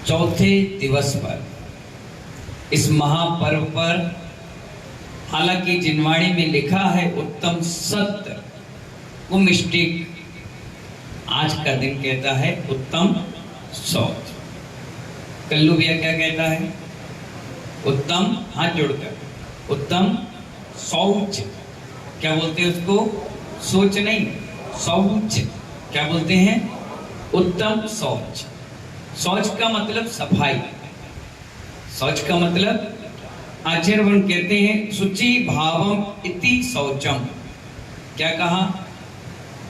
चौथे दिवस पर, इस महापर्व पर, हालांकि जिनवाणी में लिखा है उत्तम सत्य, वो मिस्टेक आज का दिन कहता है उत्तम शौच। कल्लू भैया क्या कहता है? उत्तम, हाथ जोड़कर, उत्तम शौच। क्या बोलते हैं उसको? सोच नहीं, शौच। क्या बोलते हैं? उत्तम शौच। शौच का मतलब सफाई, शौच का मतलब, आचार्यगण कहते हैं शुचि भावम इति शौचम। क्या कहा?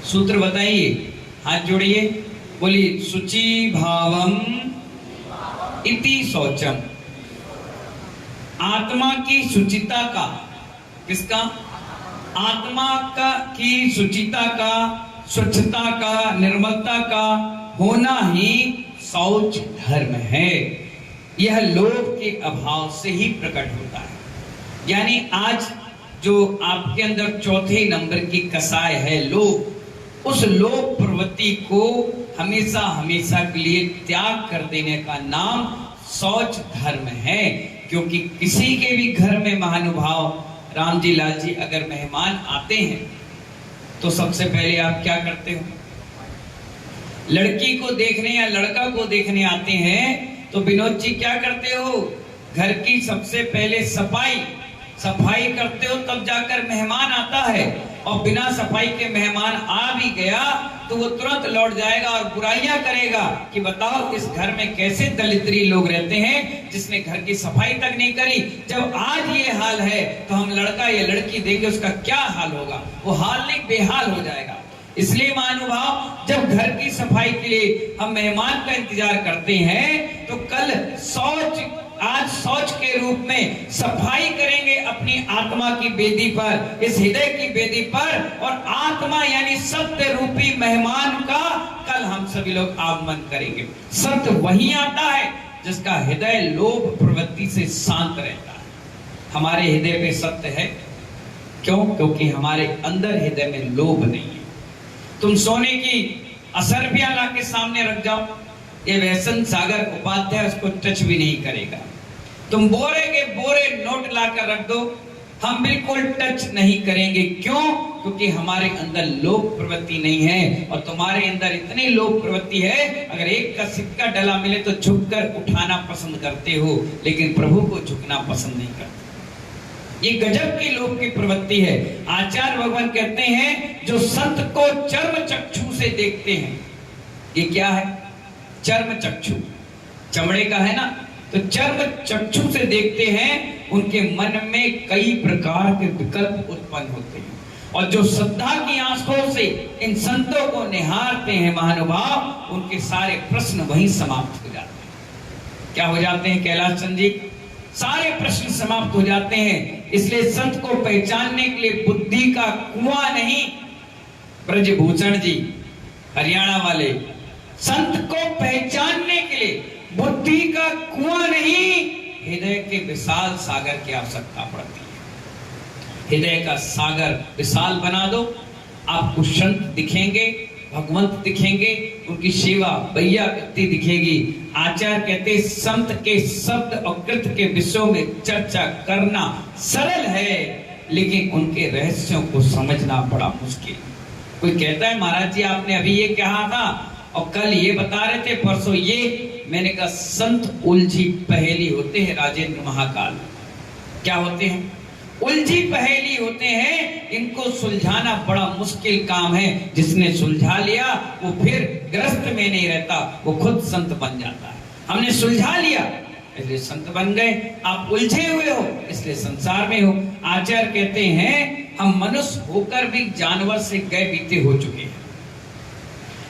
सूत्र बताइए, हाथ जोड़िए, बोलिए शुचि भावम इति शौचम। आत्मा की शुचिता का, किसका? आत्मा का की शुचिता का, स्वच्छता का, निर्मलता का होना ही शौच धर्म है। यह लोभ के अभाव से ही प्रकट होता है। यानी आज जो आपके अंदर चौथे नंबर की कसाय है लोभ, उस लोभ प्रवृत्ति को हमेशा हमेशा के लिए त्याग कर देने का नाम शौच धर्म है। क्योंकि किसी के भी घर में महानुभाव राम जी लाल जी अगर मेहमान आते हैं तो सबसे पहले आप क्या करते हो? लड़की को देखने या लड़का को देखने आते हैं तो विनोद जी क्या करते हो? घर की सबसे पहले सफाई करते हो, तब जाकर मेहमान आता है। और बिना सफाई के मेहमान आ भी गया तो वो तुरंत लौट जाएगा और बुराइयां करेगा कि बताओ इस घर में कैसे दलिद्री लोग रहते हैं जिसने घर की सफाई तक नहीं करी। जब आज ये हाल है तो हम लड़का या लड़की देंगे, उसका क्या हाल होगा? वो हाल नहीं, बेहाल हो जाएगा। इसलिए महानुभाव, जब घर की सफाई के लिए हम मेहमान का इंतजार करते हैं तो कल आज शौच के रूप में सफाई करेंगे अपनी आत्मा की बेदी पर, इस हृदय की बेदी पर, और आत्मा यानी सत्य रूपी मेहमान का कल हम सभी लोग आगमन करेंगे। सत्य वही आता है जिसका हृदय लोभ प्रवृत्ति से शांत रहता है। हमारे हृदय पे सत्य है, क्यों? क्योंकि हमारे अंदर हृदय में लोभ नहीं है। तुम सोने की असरफिया ला के सामने रख जाओ, ये व्यसन सागर उपाध्याय उसको टच भी नहीं करेगा। तुम बोरे के बोरे नोट लाकर रख दो, हम बिल्कुल टच नहीं करेंगे। क्यों? क्योंकि हमारे अंदर लोभ प्रवृत्ति नहीं है। और तुम्हारे अंदर इतनी लोभ प्रवृत्ति है, अगर एक का सिक्का डला मिले तो झुककर उठाना पसंद करते हो, लेकिन प्रभु को झुकना पसंद नहीं करते। ये गजब की लोभ की प्रवृत्ति है। आचार्य भगवान कहते हैं जो संत को चर्म चक्षु से देखते हैं, ये क्या है? चर्म चक्षु, चमड़े का है ना, तो चर्म चक्षु से देखते हैं, उनके मन में कई प्रकार के विकल्प उत्पन्न होते हैं। और जो श्रद्धा की आंखों से इन संतों को निहारते हैं महानुभाव, उनके सारे प्रश्न वहीं समाप्त हो जाते हैं। क्या हो जाते हैं कैलाश चंद जी? सारे प्रश्न समाप्त हो जाते हैं। इसलिए संत को पहचानने के लिए बुद्धि का कुआं नहीं, ब्रजभूषण जी हरियाणा वाले, संत को पहचानने के लिए बुद्धि का कुआं नहीं, हृदय के विशाल सागर की आवश्यकता पड़ती है। हृदय का सागर विशाल बना दो, आपको संत दिखेंगे, भगवंत दिखेंगे, उनकी सेवा भैया व्यक्ति दिखेगी। आचार्य कहते संत के शब्द और कृत के विषयों में चर्चा करना सरल है, लेकिन उनके रहस्यों को समझना बड़ा मुश्किल। कोई कहता है महाराज जी आपने अभी ये कहा था और कल ये बता रहे थे, परसों ये। मैंने कहा संत उलझी पहेली होते हैं राजेंद्र महाकाल। क्या होते हैं? उलझी पहेली होते हैं, इनको सुलझाना बड़ा मुश्किल काम है। जिसने सुलझा लिया वो फिर ग्रस्त में नहीं रहता, वो खुद संत बन जाता है। हमने सुलझा लिया इसलिए संत बन गए, आप उलझे हुए हो इसलिए संसार में हो। आचार्य कहते हैं हम मनुष्य होकर भी जानवर से गए बीते हो चुके हैं।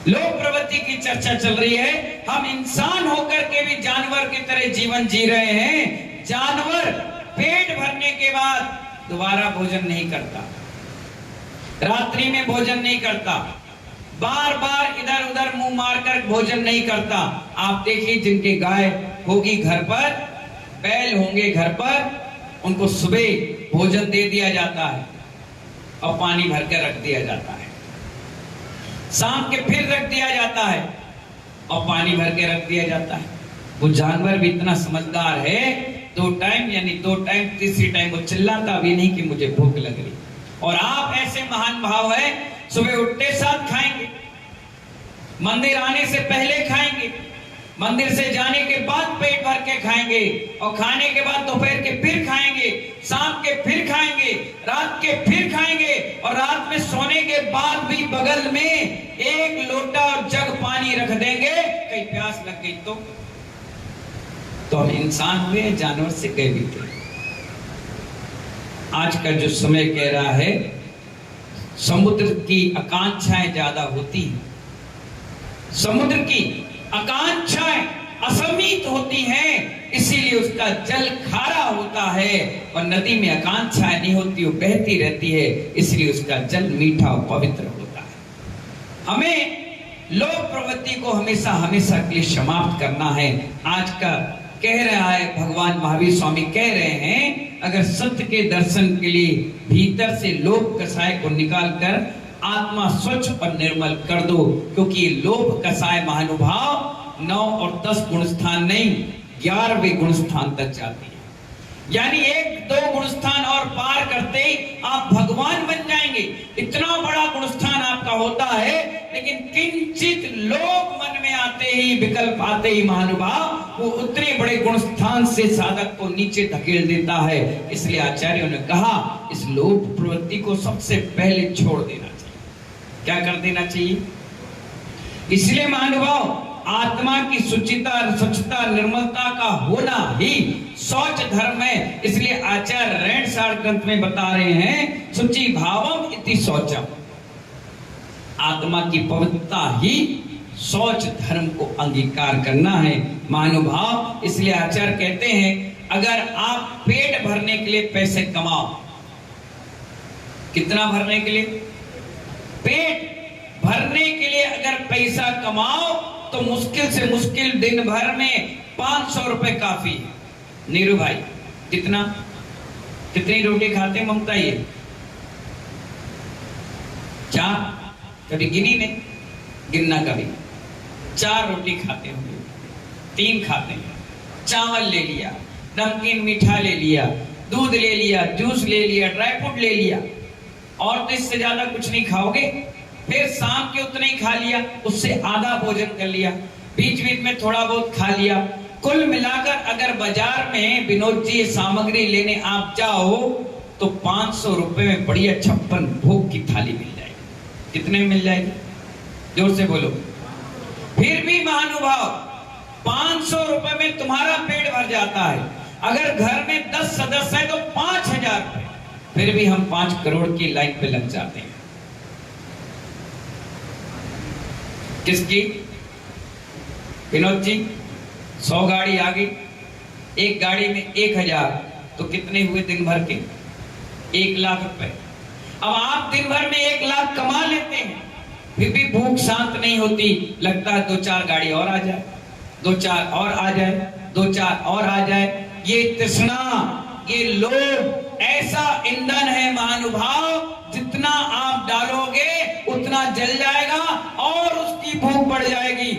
लोभ प्रवृत्ति की चर्चा चल रही है, हम इंसान होकर के भी जानवर की तरह जीवन जी रहे हैं। जानवर पेट भरने के बाद दोबारा भोजन नहीं करता, रात्रि में भोजन नहीं करता, बार बार इधर उधर मुंह मारकर भोजन नहीं करता। आप देखिए जिनके गाय होगी घर पर, बैल होंगे घर पर, उनको सुबह भोजन दे दिया जाता है और पानी भर के रख दिया जाता है, शाम के फिर रख दिया जाता है और पानी भर के रख दिया जाता है। वो जानवर भी इतना समझदार है, 2 टाइम यानी 2 टाइम, तीसरी टाइम वो चिल्लाता भी नहीं कि मुझे भूख लग रही। और आप ऐसे महान भाव है, सुबह उठते साथ खाएंगे, मंदिर आने से पहले खाएंगे, मंदिर से जाने के बाद पेट भर के खाएंगे, और खाने के बाद दोपहर के फिर खाएंगे, शाम के फिर खाएंगे, रात के फिर खाएंगे, और रात में सोने के बाद भी बगल में 1 लोटा और जग पानी रख देंगे, कहीं प्यास लग गई तो हम इंसान हुए, जानवर से गए भी थे। आज का जो समय कह रहा है, समुद्र की आकांक्षाएं ज्यादा होती हैं, समुद्र की आकांक्षाएं असीमित होती हैं, इसीलिए उसका जल खारा होता है, और नदी में आकांक्षाएं नहीं होती, वो बहती रहती है, इसलिए उसका जल मीठा और पवित्र होता है। हमें लोभ प्रवृत्ति को हमेशा हमेशा के लिए समाप्त करना है। आज का कह रहा है भगवान महावीर स्वामी कह रहे हैं, अगर सत्य के दर्शन के लिए भीतर से लोभ कषाय को निकालकर आत्मा स्वच्छ और निर्मल कर दो, क्योंकि लोभ कषाय महानुभाव 9 और 10 गुण स्थान नहीं, 11वें गुण स्थान तक जाती है। यानी 1-2 गुण स्थान और पार करते ही आप भगवान बन जाएंगे। इतना बड़ा गुण स्थान आपका होता है, लेकिन किंचित लोभ मन में आते ही, विकल्प आते ही महानुभाव वो उतने बड़े गुण स्थान से साधक को नीचे धकेल देता है। इसलिए आचार्यों ने कहा इस लोभ प्रवृत्ति को सबसे पहले छोड़ देना चाहिए। क्या कर देना चाहिए? इसलिए महानुभाव आत्मा की शुचिता, स्वच्छता, निर्मलता का होना ही शौच धर्म है। इसलिए आचार्य रैणसार ग्रंथ में बता रहे हैं, शुचि भावम इति शौचम, आत्मा की पवित्रता ही शौच धर्म को अंगीकार करना है महानुभाव। इसलिए आचार्य कहते हैं, अगर आप पेट भरने के लिए पैसे कमाओ, कितना भरने के लिए? पेट भरने के लिए अगर पैसा कमाओ तो मुश्किल से मुश्किल दिन भर में 500 रुपए काफी है। नीरू भाई कितनी रोटी खाते हैं ममता? ये 4, कभी गिनी नहीं, गिनना कभी। 4 रोटी खाते होंगे, 3 खाते हैं। चावल ले लिया, नमकीन मीठा ले लिया, दूध ले लिया, जूस ले लिया, ड्राई फ्रूट ले लिया, और तो इससे ज्यादा कुछ नहीं खाओगे। फिर शाम के उतना ही खा लिया, उससे आधा भोजन कर लिया, बीच बीच में थोड़ा बहुत खा लिया। कुल मिलाकर अगर बाजार में विनोद जी सामग्री लेने आप जाओ तो 500 रुपए में बढ़िया 56 भोग की थाली मिल जाएगी। कितने में मिल जाएगी? जोर से बोलो। फिर भी महानुभाव 500 रुपए में तुम्हारा पेट भर जाता है। अगर घर में 10 सदस्य है तो 5000 रुपए, फिर भी हम 5 करोड़ की लाइन पे लग जाते हैं। किसकी? विनोद जी 100 गाड़ी आ गई, एक गाड़ी में 1000, तो कितने हुए दिन भर के? 1 लाख रुपए। अब आप दिन भर में 1 लाख कमा लेते हैं, फिर भी भूख शांत नहीं होती, लगता है 2-4 गाड़ी और आ जाए, 2-4 और आ जाए, 2-4 और आ जाए। ये तृष्णा, ये लोभ ऐसा ईंधन है महानुभाव, जितना आप डालोगे उतना जल जाएगा और उसकी भूख बढ़ जाएगी।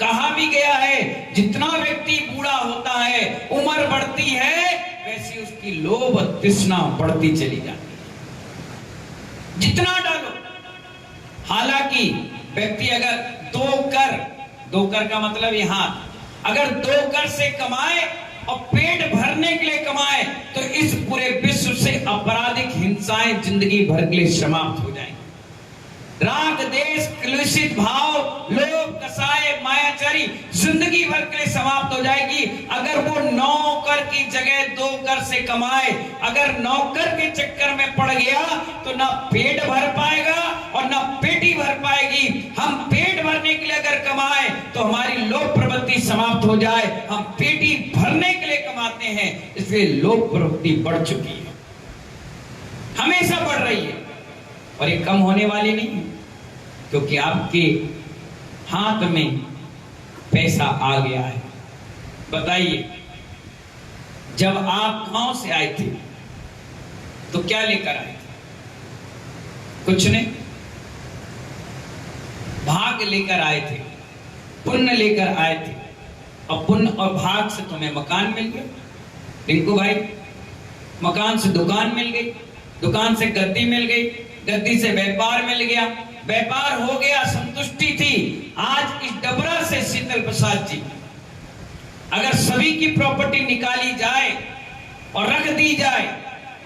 कहा भी गया है, जितना व्यक्ति बूढ़ा होता है, उम्र बढ़ती है, वैसी उसकी लोभ और तृष्णा बढ़ती चली जाती है, जितना डालो। हालांकि व्यक्ति अगर 2 कर का मतलब यहाँ, अगर 2 कर से कमाए और पेट भरने के लिए कमाए तो इस पूरे विश्व से आपराधिक हिंसाएं जिंदगी भर के लिए समाप्त हो जाएंगी। राग देश कलुषित भाव, लोभ कसाय मायाचारी जिंदगी भर के लिए समाप्त हो जाएगी। अगर वो 9 कर की जगह 2 कर से कमाए, अगर नौकर के चक्कर में पड़ गया तो ना पेट भर पाएगा और ना पेटी भर पाएगी। हम पेट भरने के लिए अगर कमाए तो हमारी लोभ प्रवृत्ति समाप्त हो जाए। हम पेटी भरने के लिए कमाते हैं, इसलिए लोभ प्रवृत्ति बढ़ चुकी है, हमेशा बढ़ रही है, और ये कम होने वाली नहीं है, क्योंकि आपके हाथ में पैसा आ गया है। बताइए, जब आप गांव से आए थे तो क्या लेकर आए थे? कुछ नहीं, भाग लेकर आए थे, पुण्य लेकर आए थे, और पुण्य और भाग से तुम्हें मकान मिल गया टिंकू भाई, मकान से दुकान मिल गई, दुकान से गद्दी मिल गई, गद्दी से व्यापार मिल गया, व्यापार हो गया, संतुष्टि थी। आज इस डबरा से शीतल प्रसाद जी, अगर सभी की प्रॉपर्टी निकाली जाए और रख दी जाए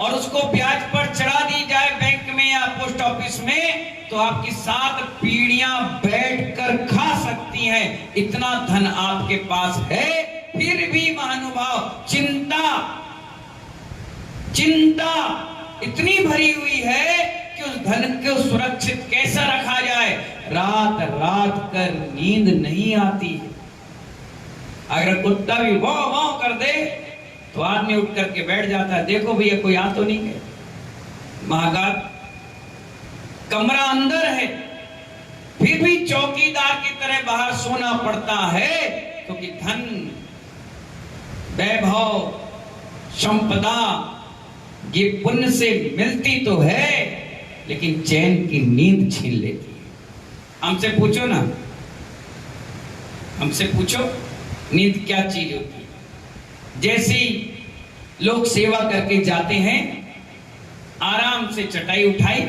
और उसको ब्याज पर चढ़ा दी जाए बैंक में या पोस्ट ऑफिस में, तो आपकी 7 पीढ़ियां बैठकर खा सकती हैं, इतना धन आपके पास है। फिर भी महानुभाव चिंता इतनी भरी हुई है कि उस धन को सुरक्षित कैसा रखा जाए, रात रात कर नींद नहीं आती है। अगर कुत्ता भी वाह वाह कर दे तो आदमी उठ करके बैठ जाता है, देखो भैया कोई आ तो नहीं है। महाकाल कमरा अंदर है, फिर भी चौकीदार की तरह बाहर सोना पड़ता है, क्योंकि धन, वैभव, संपदा ये पुण्य से मिलती तो है, लेकिन चैन की नींद छीन लेती है। हमसे पूछो ना, हमसे पूछो नींद क्या चीज होती है। जैसी लोग सेवा करके जाते हैं, आराम से चटाई उठाई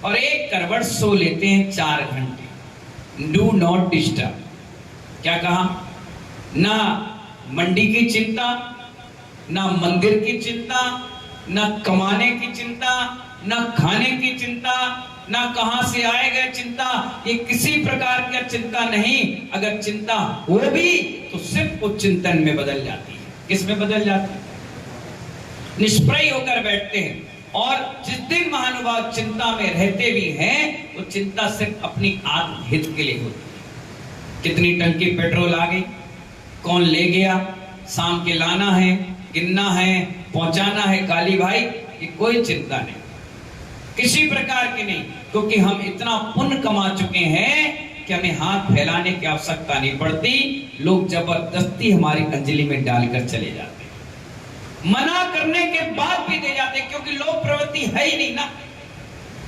और एक करवट सो लेते हैं 4 घंटे, डू नॉट डिस्टर्ब। क्या कहा? ना मंडी की चिंता, ना मंदिर की चिंता, ना कमाने की चिंता, ना खाने की चिंता, ना कहां से आएगा चिंता, ये किसी प्रकार की चिंता नहीं। अगर चिंता हो भी तो सिर्फ वो चिंतन में बदल जाती है। किस में बदल जाती है? निष्प्रय होकर बैठते हैं। और जिस दिन महानुभाव चिंता में रहते भी हैं, वो चिंता सिर्फ अपनी आत्महित के लिए होती है। कितनी टंकी पेट्रोल आ गई, कौन ले गया, शाम के लाना है, गिनना है, पहुंचाना है, काली भाई, ये कोई चिंता नहीं, किसी प्रकार की नहीं, क्योंकि हम इतना पुण्य कमा चुके हैं कि हमें हाथ फैलाने की आवश्यकता नहीं पड़ती। लोग जबरदस्ती हमारी अंजलि में डालकर चले जाते हैं, मना करने के बाद भी दे जाते हैं, क्योंकि लोक प्रवृत्ति है ही नहीं ना।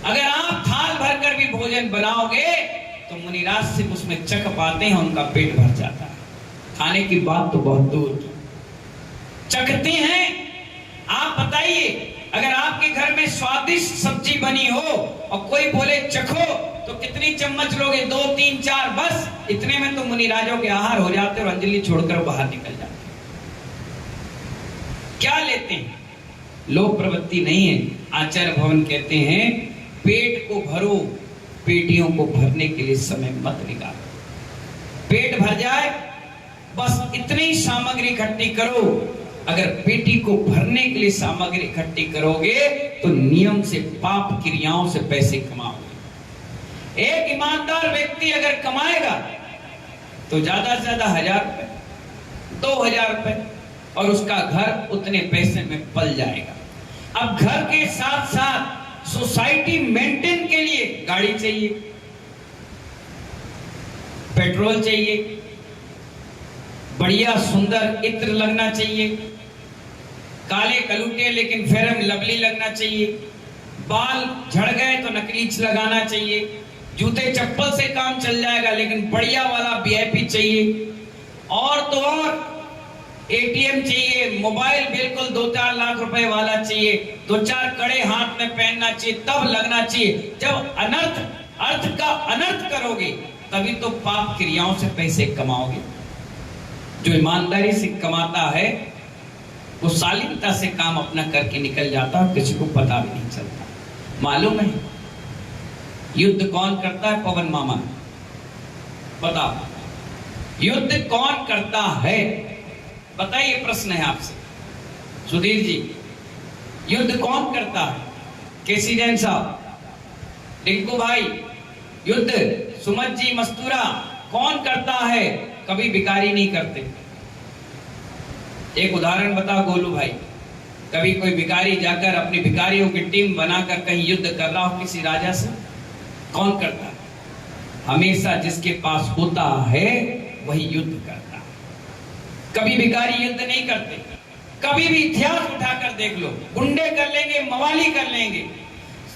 अगर आप थाल भरकर भी भोजन बनाओगे तो मुनिराज सिर्फ उसमें चख पाते हैं, उनका पेट भर जाता है। खाने की बात तो बहुत दूर, चखते हैं। आप बताइए, अगर आपके घर में स्वादिष्ट सब्जी बनी हो और कोई बोले चखो, तो कितनी चम्मच लोगे? 2, 3, 4, बस इतने में तो मुनिराजों के आहार हो जाते और अंजलि छोड़कर बाहर निकल जाते। क्या लेते हैं? लोक प्रवृत्ति नहीं है। आचार्य भवन कहते हैं, पेट को भरो, पेटियों को भरने के लिए समय मत निकालो। पेट भर जाए बस इतनी सामग्री इकट्ठी करो। अगर पेटी को भरने के लिए सामग्री इकट्ठी करोगे तो नियम से, पाप क्रियाओं से पैसे कमाओगे। एक ईमानदार व्यक्ति अगर कमाएगा तो ज्यादा से ज्यादा 1000 रुपए, 2000 रुपए, और उसका घर उतने पैसे में पल जाएगा। अब घर के साथ साथ सोसाइटी मेंटेन के लिए गाड़ी चाहिए, पेट्रोल चाहिए, बढ़िया सुंदर इत्र लगना चाहिए, काले कलूटे लेकिन फेरम लवली लगना चाहिए, बाल झड़ गए तो नकलीच लगाना चाहिए, जूते चप्पल से काम चल जाएगा लेकिन बढ़िया वाला वीआईपी चाहिए, और तो और एटीएम चाहिए, मोबाइल बिल्कुल 2-4 लाख रुपए वाला चाहिए, 2-4 कड़े हाथ में पहनना चाहिए, तब लगना चाहिए। जब अर्थ का अनर्थ करोगे तभी तो पाप क्रियाओं से पैसे कमाओगे। जो ईमानदारी से कमाता है वो शालीनता से काम अपना करके निकल जाता है, किसी को पता भी नहीं चलता। मालूम है युद्ध कौन करता है? पवन मामा बताओ, युद्ध कौन करता है? बताइए, प्रश्न है आपसे। सुधीर जी, युद्ध कौन करता है? केसी जैन साहब, टिंकू भाई, युद्ध सुमत जी मस्तूरा कौन करता है? कभी भिखारी नहीं करते। एक उदाहरण बता गोलू भाई, कभी कोई भिखारी जाकर अपनी भिखारियों की टीम बनाकर कहीं युद्ध कर रहा हो किसी राजा से? कौन करता है? हमेशा जिसके पास होता है वही युद्ध करता है। कभी भिखारी युद्ध नहीं करते। कभी भी इतिहास उठाकर देख लो, गुंडे कर लेंगे, मवाली कर लेंगे,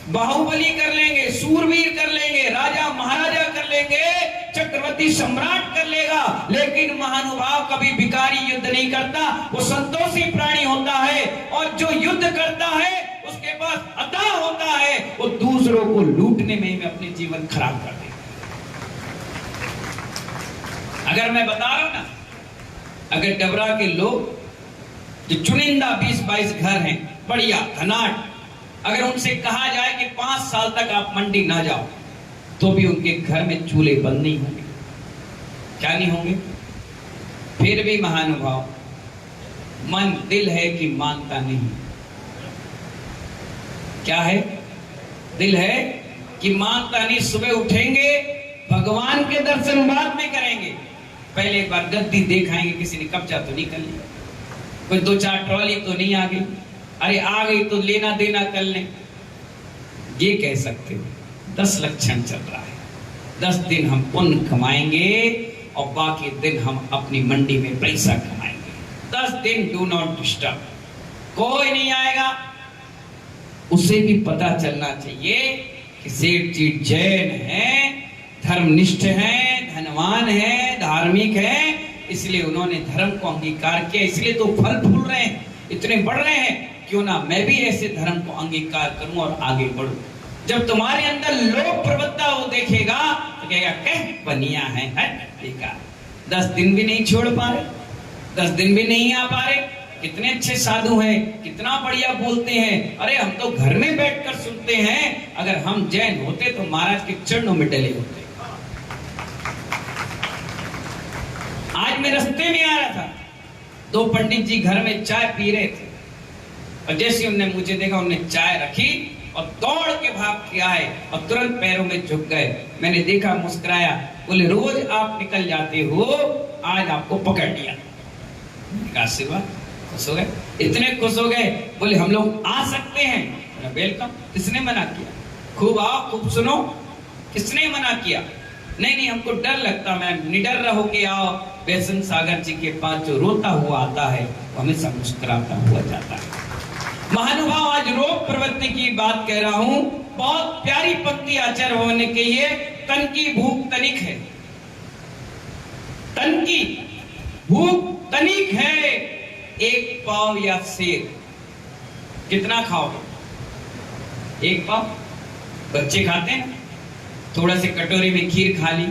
बाहुबली कर लेंगे, सूरवीर कर लेंगे, राजा महाराजा कर लेंगे, चक्रवर्ती सम्राट कर लेगा, लेकिन महानुभाव कभी भिखारी युद्ध नहीं करता। वो संतोषी प्राणी होता है, और जो युद्ध करता है उसके पास अता होता है, वो दूसरों को लूटने में अपने जीवन खराब कर देगा। अगर मैं बता रहा हूं ना, अगर डबरा के लोग जो चुनिंदा 20-22 घर हैं बढ़िया धनाट, अगर उनसे कहा जाए कि 5 साल तक आप मंडी ना जाओ, तो भी उनके घर में चूल्हे बंद नहीं होंगे। क्या नहीं होंगे? फिर भी महानुभाव, मन दिल है कि मानता नहीं। क्या है? दिल है कि मानता नहीं। सुबह उठेंगे, भगवान के दर्शन बाद में करेंगे, पहले एक बार गद्दी देखाएंगे, किसी ने कब्जा तो नहीं कर लिया, कोई 2-4 ट्रॉली तो नहीं आ गई, अरे आ गई तो लेना देना कर लें। ये कह सकते हो 10 लक्षण चल रहा है। 10 दिन हम पुण्य कमाएंगे और बाकी दिन हम अपनी मंडी में पैसा कमाएंगे। 10 दिन डू नॉट डिस्टर्ब, कोई नहीं आएगा। उसे भी पता चलना चाहिए कि सेठ जी जैन है, धर्मनिष्ठ है, धनवान है, धार्मिक है, इसलिए उन्होंने धर्म को अंगीकार किया, इसलिए तो फल फूल रहे हैं, इतने बढ़ रहे हैं। क्यों ना मैं भी ऐसे धर्म को अंगीकार करूं और आगे बढ़ूं। जब तुम्हारे अंदर लोभ प्रवृत्ता वो देखेगा तो कहेगा कह बनिया है, बेकार। 10 दिन भी नहीं छोड़ पा रहे, 10 दिन भी नहीं आ पा रहे। कितने अच्छे साधु हैं, कितना बढ़िया बोलते हैं, अरे हम तो घर में बैठकर सुनते हैं। अगर हम जैन होते तो महाराज के चरणों में डले होते। आज मैं रास्ते में आ रहा था, 2 पंडित जी घर में चाय पी रहे थे, और जैसे उन्होंने मुझे देखा, उन्होंने चाय रखी और दौड़ के भाग के आए और तुरंत पैरों में झुक गए। मैंने देखा, मुस्कुराया, बोले रोज आप निकल जाते हो, आज आपको पकड़ लिया। आशीर्वाद, खुश हो गए, इतने खुश हो गए, बोले हम लोग आ सकते हैं? वेलकम। किसने मना किया? खूब आओ, खूब सुनो। किसने मना किया? नहीं नहीं, हमको डर लगता, मैम निडर रहो के आओ। वैष्णव सागर जी के पास जो रोता हुआ आता है वो हमेशा मुस्कुराता हुआ जाता है। महानुभाव, आज रोग प्रवृत्ति की बात कह रहा हूं। बहुत प्यारी पंक्ति आचार्य भवन ने कही है, तन की भूख तनिक है, तन की भूख तनिक है, 1 पाव या सेर। कितना खाओगे? 1 पाव। बच्चे खाते हैं, थोड़ा से कटोरी में खीर खा ली,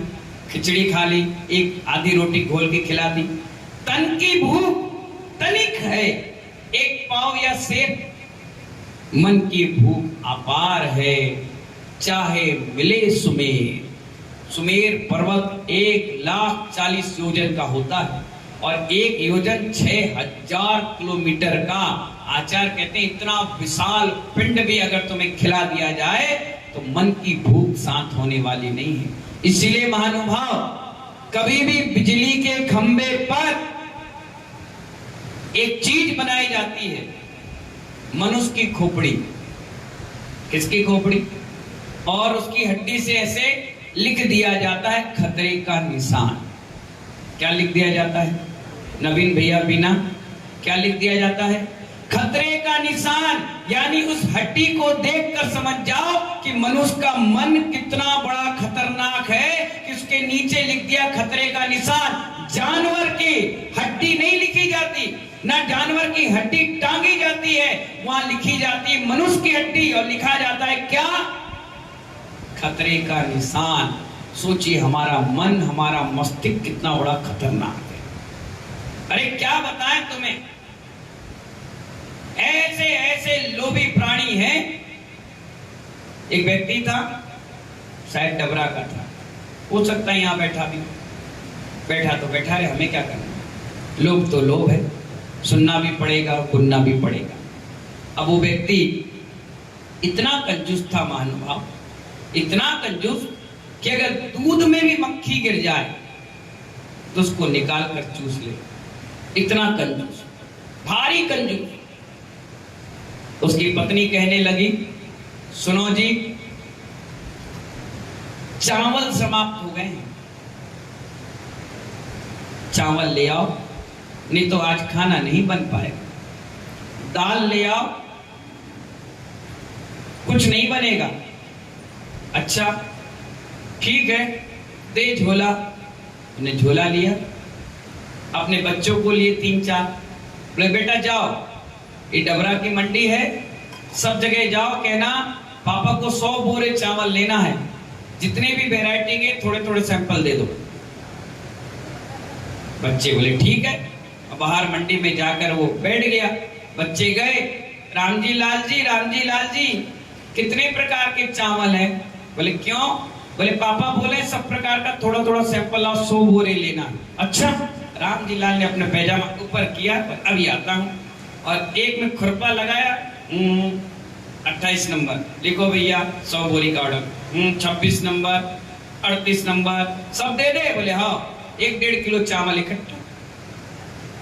खिचड़ी खा ली, 1 आधी रोटी घोल के खिला दी। तन की भूख तनिक है, 1 पाव या सेर। मन की भूख अपार है, चाहे मिले सुमेर। सुमेर पर्वत 1,40,000 योजन का होता है, और 1 योजन 6,000 किलोमीटर का। आचार्य कहते हैं इतना विशाल पिंड भी अगर तुम्हें खिला दिया जाए तो मन की भूख शांत होने वाली नहीं है। इसीलिए महानुभाव, कभी भी बिजली के खंबे पर एक चीज बनाई जाती है, मनुष्य की खोपड़ी। किसकी खोपड़ी? और उसकी हड्डी से ऐसे लिख दिया जाता है खतरे का निशान। क्या लिख दिया जाता है? नवीन भैया बिना, क्या लिख दिया जाता है? खतरे का निशान। यानी उस हड्डी को देखकर समझ जाओ कि मनुष्य का मन कितना बड़ा खतरनाक है कि उसके नीचे लिख दिया खतरे का निशान। जानवर की हड्डी नहीं लिखी जाती, ना जानवर की हड्डी टांगी जाती है, वहां लिखी जाती है मनुष्य की हड्डी, और लिखा जाता है क्या? खतरे का निशान। सोचिए हमारा मन, हमारा मस्तिष्क कितना बड़ा खतरनाक है। अरे क्या बताएं तुम्हें, ऐसे ऐसे लोभी प्राणी हैं। एक व्यक्ति था, शायद डबरा का था, हो सकता है यहां बैठा भी, बैठा तो बैठा रहे, हमें क्या करना। लोभ तो लोभ है, सुनना भी पड़ेगा और सुनना भी पड़ेगा। अब वो व्यक्ति इतना कंजूस था महानुभाव, इतना कंजूस कि अगर दूध में भी मक्खी गिर जाए तो उसको निकाल कर चूस ले। इतना कंजूस, भारी कंजूस। उसकी पत्नी कहने लगी, सुनो जी, चावल समाप्त हो गए हैं, चावल ले आओ, नहीं तो आज खाना नहीं बन पाएगा। दाल ले आओ, कुछ नहीं बनेगा। अच्छा ठीक है, दे झोला। उन्हें झोला लिया, अपने बच्चों को लिए 3-4, बोले बेटा जाओ, ये डबरा की मंडी है, सब जगह जाओ, कहना पापा को 100 बोरे चावल लेना है, जितने भी वैरायटी के थोड़े थोड़े सैंपल दे दो। बच्चे बोले ठीक है। बाहर मंडी में जाकर वो बैठ गया। बच्चे गए, राम जी लाल जी कितने प्रकार के चावल हैं? बोले क्यों? बोले पापा बोले सब प्रकार का थोड़ा थोड़ा सैंपल लाओ, 100 बोरे लेना। अच्छा। राम जी लाल ने अपना पैजामा ऊपर किया, अभी आता हूं, और एक में खुरपा लगाया, 28 नंबर लिखो भैया 100 बोरी का ऑर्डर, 26 नंबर, 38 नंबर, सब दे दे। बोले हाँ, 1-1.5 किलो चावल इकट्ठा।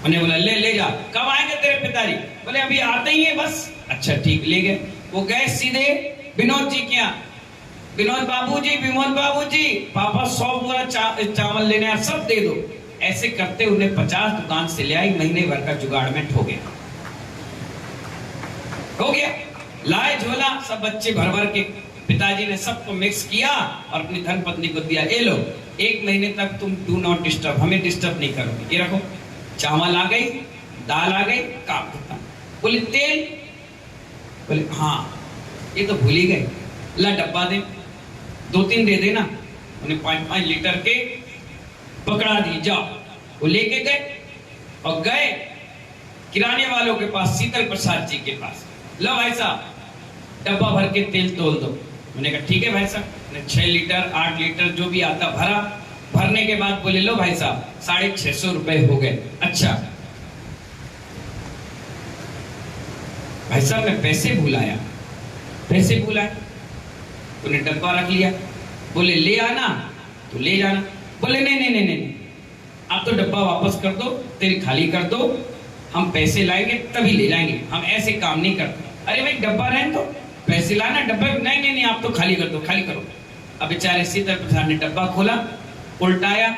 उन्हें बोला ले जा। कब आएंगे तेरे पिताजी? बोले अभी आते ही है बस। अच्छा ठीक, ले गए। वो गए सीधे विनोद जी के यहाँ। विनोद बाबूजी पापा 100 बोरा चावल लेने हैं, सब दे दो। ऐसे करते उन्हें 50 दुकान से ले आई, महीने भर का जुगाड़मेंट हो गया। लाए झोला, सब बच्चे भर भर के, पिताजी ने सबको मिक्स किया और अपनी धर्मपत्नी को दिया, ये लो 1 महीने तक तुम डू नॉट डिस्टर्ब, हमें डिस्टर्ब नहीं करोगे, ये रखो। चावल आ गई, दाल आ गई, काम खत्म। बोले तेल? बोले हाँ, ये तो भूल ही गए, ला डब्बा दे, 2-3 दे देना। उन्हें 5-5 लीटर के पकड़ा दी, जाओ। वो लेके गए और गए किराने वालों के पास, शीतल प्रसाद जी के पास। लो भाई साहब, डब्बा भर के तेल तोल दो। मैंने कहा ठीक है भाई साहब। 6 लीटर 8 लीटर जो भी आता भरा। भरने के बाद बोले लो भाई साहब 650 रुपए हो गए। अच्छा भाई साहब मैं पैसे भुलाया। उन्हें डब्बा रख लिया। बोले ले आना तो ले जाना। बोले नहीं, आप तो डब्बा वापस कर दो, तेरी खाली कर दो, हम पैसे लाएंगे तभी ले जाएंगे, हम ऐसे काम नहीं करते। अरे भाई डब्बा रहने दो, पैसे लाना, डब्बा नहीं, आप तो खाली कर दो, खाली करो। अब बेचारे शीतल प्रसाद ने डब्बा खोला, उल्टाया,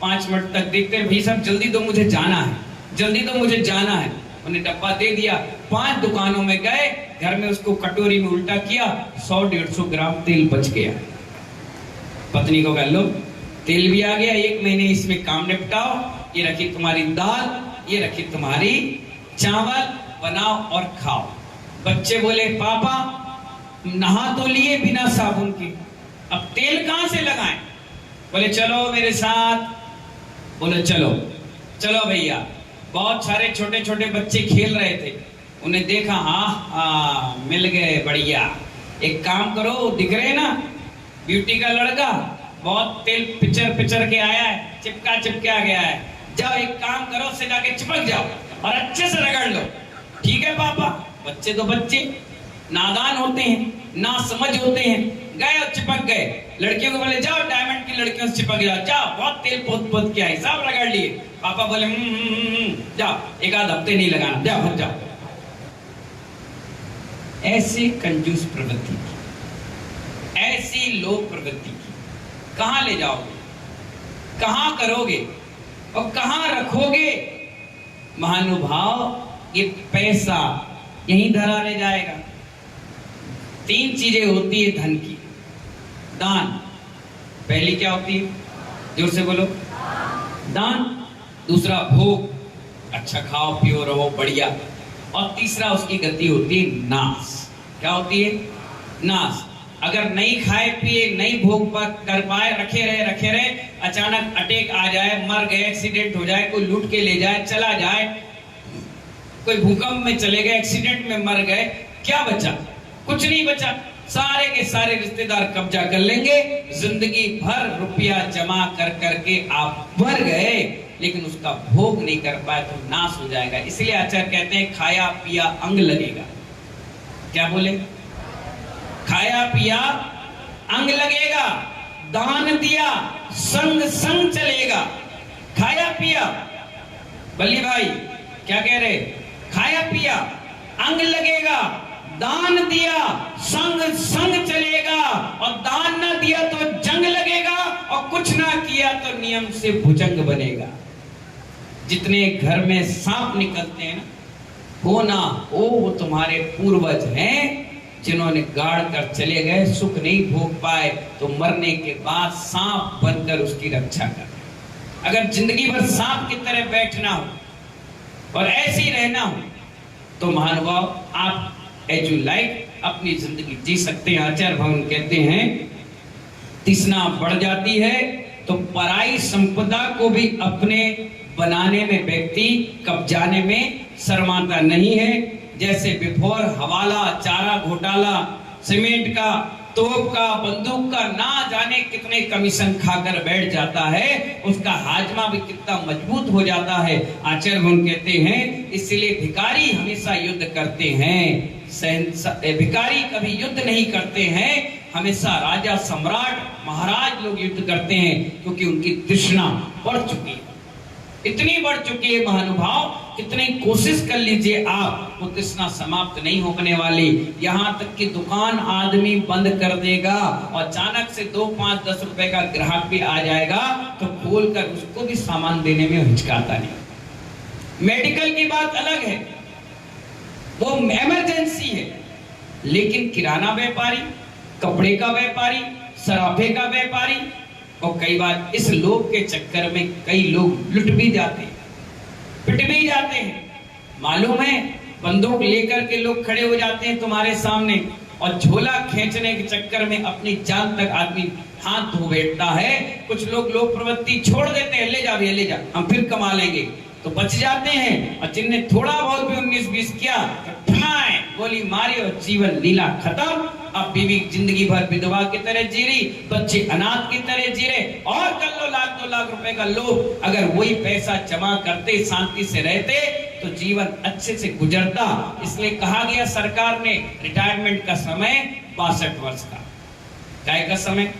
5 मिनट तक देखते भाई साहब जल्दी दो मुझे जाना है। उन्हें डब्बा दे दिया। 5 दुकानों में गए, घर में उसको कटोरी में उल्टा किया, 100-150 ग्राम तेल बच गया। पत्नी को कह लो तेल भी आ गया, 1 महीने इसमें काम निपटाओ, ये रखी तुम्हारी दाल, ये रखी तुम्हारी चावल, बनाओ और खाओ। बच्चे बोले पापा नहा तो लिए बिना साबुन के, अब तेल कहां से लगाएं? बोले चलो मेरे साथ। बोले चलो भैया। बहुत सारे छोटे छोटे बच्चे खेल रहे थे, उन्हें देखा, हाँ मिल गए, बढ़िया। एक काम करो, दिख रहे ना ब्यूटी का लड़का, बहुत तेल पिचर के आया है, चिपका गया है, जाओ एक काम करो, उससे जाके चिपक जाओ और अच्छे से रगड़ लो। ठीक है पापा। बच्चे तो बच्चे नादान होते हैं, ना समझ होते हैं, गए और चिपक गए। लड़कियों को बोले जाओ डायमंड की लड़कियों से चिपक जाओ, बहुत तेल पोत के आई, सब रगड़ लिए। पापा बोले जाओ, 1-8 हफ्ते नहीं लगाना, जाओ। ऐसी कंजूस प्रवृत्ति की, ऐसी लोक प्रवृत्ति की कहां ले जाओगे, कहां करोगे और कहां रखोगे? महानुभाव, ये पैसा यहीं धरा ले जाएगा। 3 चीजें होती है धन की। दान, पहली क्या होती है? जोर से बोलो। दान। दूसरा भोग, अच्छा खाओ पियो रहो बढ़िया। और तीसरा उसकी गति होती है नाश। क्या होती है? नाश। अगर नहीं खाए पिए, नहीं भोग कर पाए, रखे रहे, अचानक अटैक आ जाए, मर गए, एक्सीडेंट हो जाए, कोई लूट के ले जाए, चला जाए, कोई भूकंप में चले गए, एक्सीडेंट में मर गए, क्या बचा? कुछ नहीं बचा। सारे के सारे रिश्तेदार कब्जा कर लेंगे, जिंदगी भर रुपया जमा कर करके आप भर गए, लेकिन उसका भोग नहीं कर पाए तो नाश हो जाएगा। इसलिए आचार्य कहते हैं खाया पिया अंग लगेगा। क्या बोले? खाया पिया अंग लगेगा, दान दिया संग संग चलेगा। खाया पिया, बल्ली भाई क्या कह रहे? खाया पिया अंग लगेगा, दान दिया संग संग चलेगा, और दान ना दिया तो जंग लगेगा, और कुछ ना किया तो नियम से भुजंग बनेगा। जितने घर में सांप निकलते हैं ना, हो ना हो, वो तुम्हारे पूर्वज हैं जिन्होंने गाड़ कर चले गए, सुख नहीं भोग पाए, तो मरने के बाद सांप बनकर उसकी रक्षा कर। अगर जिंदगी भर सांप की तरह बैठना हो और ऐसे ही रहना हो, तो महानुभाव आप एज यू लाइक अपनी जिंदगी जी सकते हैं। आचार्य भवन कहते हैं तृष्णा बढ़ जाती है तो पराई संपदा को भी अपने बनाने में व्यक्ति कब्जाने में शर्माता नहीं है। जैसे विफोर, हवाला, चारा घोटाला, सीमेंट का, तोप का, बंदूक का ना जाने कितने कमीशन खाकर बैठ जाता है, उसका हाजमा भी कितना मजबूत हो जाता है। आचार्य भवन कहते हैं इसलिए भिखारी हमेशा युद्ध करते हैं, भिखारी कभी युद्ध नहीं करते हैं, हमेशा राजा, सम्राट, महाराज लोग युद्ध करते हैं, क्योंकि उनकी तृष्णा बढ़ चुकी है, इतनी बढ़ चुकी है महानुभाव, कितनी कोशिश कर लीजिए आप, वो तृष्णा समाप्त नहीं होने वाली। यहाँ तक कि दुकान आदमी बंद कर देगा और अचानक से 2, 5, 10 रुपए का ग्राहक भी आ जाएगा तो खोल कर उसको भी सामान देने में हिचकाता नहीं। मेडिकल की बात अलग है, वो इमरजेंसी है, लेकिन किराना व्यापारी, कपड़े का व्यापारी, सराफे का व्यापारी, और कई बार इस लोभ के चक्कर में कई लोग लुट भी जाते हैं, पिट भी जाते हैं। मालूम है, बंदूक लेकर के लोग खड़े हो जाते हैं तुम्हारे सामने और झोला खींचने के चक्कर में अपनी जान तक आदमी हाथ धो बैठता है। कुछ लोग लोभ प्रवृत्ति छोड़ देते हैं, ले जा भी ले जा, हम फिर कमा लेंगे, तो बच जाते हैं। और जिनने थोड़ा बहुत भी 19-20 किया तो ठनाए गोली मारी और जीवन लीला खत्म। अब बीवी जिंदगी भर विधवा की तरह जी रही, बच्चे अनाथ की तरह जी रहे, और कर लो 1-2 लाख रुपए का लोभ। अगर वही पैसा जमा करते, शांति से रहते, तो जीवन अच्छे से गुजरता। इसलिए कहा गया सरकार ने रिटायरमेंट का समय 62 वर्ष का, क्या का समय।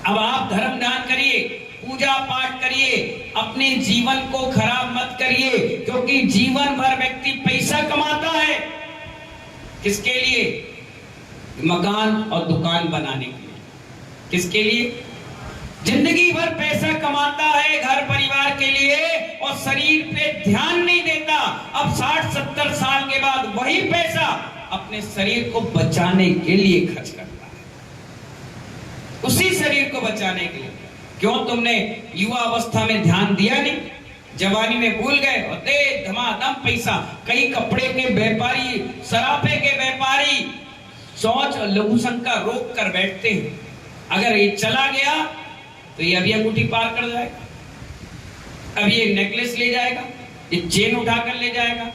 अब आप धर्म दान करिए, पूजा पाठ करिए, अपने जीवन को खराब मत करिए, क्योंकि जीवन भर व्यक्ति पैसा कमाता है, किसके लिए? मकान और दुकान बनाने के लिए। किसके लिए? जिंदगी भर पैसा कमाता है घर परिवार के लिए और शरीर पे ध्यान नहीं देता। अब 60-70 साल के बाद वही पैसा अपने शरीर को बचाने के लिए खर्च करता है, उसी शरीर को बचाने के लिए। क्यों तुमने युवा अवस्था में ध्यान दिया नहीं, जवानी में भूल गए और दे धमाधम पैसा। कई कपड़े के व्यापारी, सराफे के व्यापारी सोच और लघु शंका रोक कर बैठते हैं, अगर ये चला गया तो ये अभी अंगूठी पार कर जाएगा, अब ये नेकलेस ले जाएगा, ये चेन उठाकर ले जाएगा।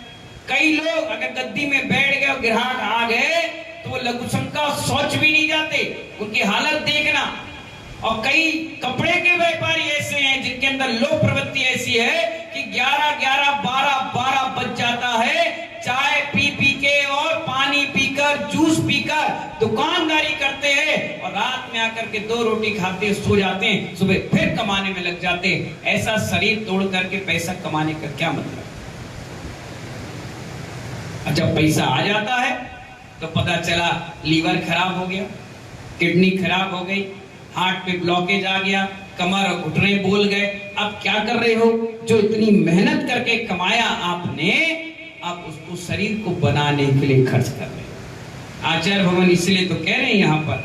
कई लोग अगर गद्दी में बैठ गए और ग्राहक आ गए तो वो लघु शंका सोच भी नहीं जाते, उनकी हालत देखना। और कई कपड़े के व्यापारी ऐसे हैं जिनके अंदर लोभ प्रवृत्ति ऐसी है कि 11-11, 12-12 बज जाता है, चाय पी के और पानी पीकर, जूस पीकर दुकानदारी करते हैं और रात में आकर के 2 रोटी खाते सो जाते हैं, सुबह फिर कमाने में लग जाते हैं। ऐसा शरीर तोड़ करके पैसा कमाने का क्या मतलब? जब पैसा आ जाता है तो पता चला लीवर खराब हो गया, किडनी खराब हो गई, हार्ट पे ब्लॉकेज आ गया, कमर और घुटने बोल गए। अब क्या कर रहे हो? जो इतनी मेहनत करके कमाया आपने, आप उसको शरीर को बनाने के लिए खर्च कर रहे हो। आचार्य भवन इसलिए तो कह रहे हैं यहाँ पर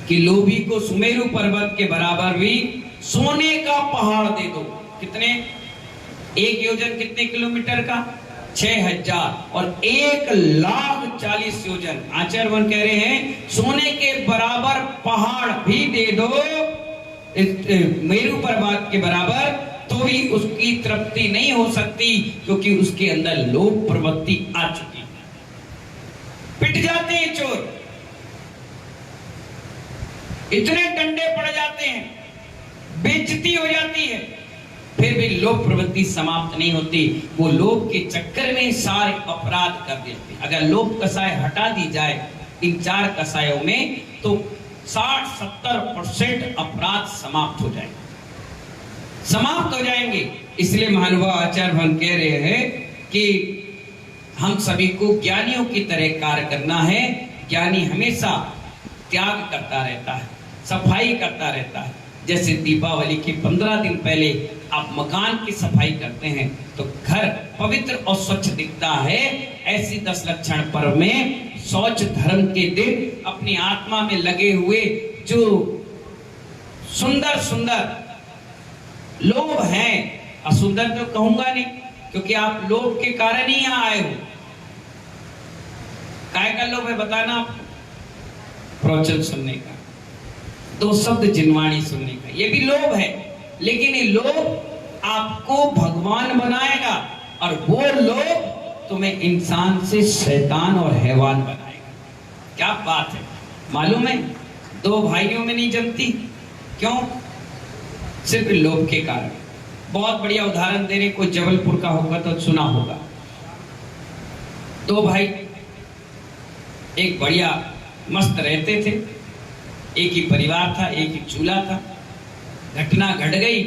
कि लोभी को सुमेरु पर्वत के बराबर भी सोने का पहाड़ दे दो। कितने? 1 योजन कितने किलोमीटर का? 6000 और 1,40,000 योजन। आचार्य भवन कह रहे हैं सोने के बराबर पहाड़ भी दे दो मेरु पर्वत के बराबर, तो भी उसकी तृप्ति नहीं हो सकती, क्योंकि उसके अंदर लोभ प्रवृत्ति आ चुकी है। पिट जाते हैं चोर, इतने डंडे पड़ जाते हैं, बेइज्जती हो जाती है, फिर भी लोभ प्रवृत्ति समाप्त नहीं होती। वो लोभ के चक्कर में सारे अपराध कर देते। अगर लोभ कसाय हटा दी जाए इन 4 कसायों में, तो 60-70% अपराध समाप्त हो जाएंगे, समाप्त हो जाएंगे। इसलिए महानुभाव आचार्य भवन कह रहे हैं कि हम सभी को ज्ञानियों की तरह कार्य करना है। ज्ञानी हमेशा त्याग करता रहता है, सफाई करता रहता है। जैसे दीपावली के 15 दिन पहले आप मकान की सफाई करते हैं तो घर पवित्र और स्वच्छ दिखता है। ऐसी 10 लक्षण पर्व में शौच धर्म के दिन अपनी आत्मा में लगे हुए जो सुंदर सुंदर लोभ हैं, असुंदर तो कहूंगा नहीं क्योंकि आप लोभ के कारण ही यहां आए हो। काय का लोभ है बताना आपको? प्रवचन सुनने का, 2 शब्द जिनवाणी सुनने का, ये भी लोभ है। लेकिन ये लोभ आपको भगवान बनाएगा और वो लोभ तुम्हें इंसान से शैतान और हैवान बनाएगा। क्या बात है, मालूम है 2 भाइयों में नहीं जमती, क्यों? सिर्फ लोभ के कारण। बहुत बढ़िया उदाहरण दे रहे, कोई जबलपुर का होगा तो सुना होगा। 2 भाई एक बढ़िया मस्त रहते थे, एक ही परिवार था, एक ही चूल्हा था। घटना घट गई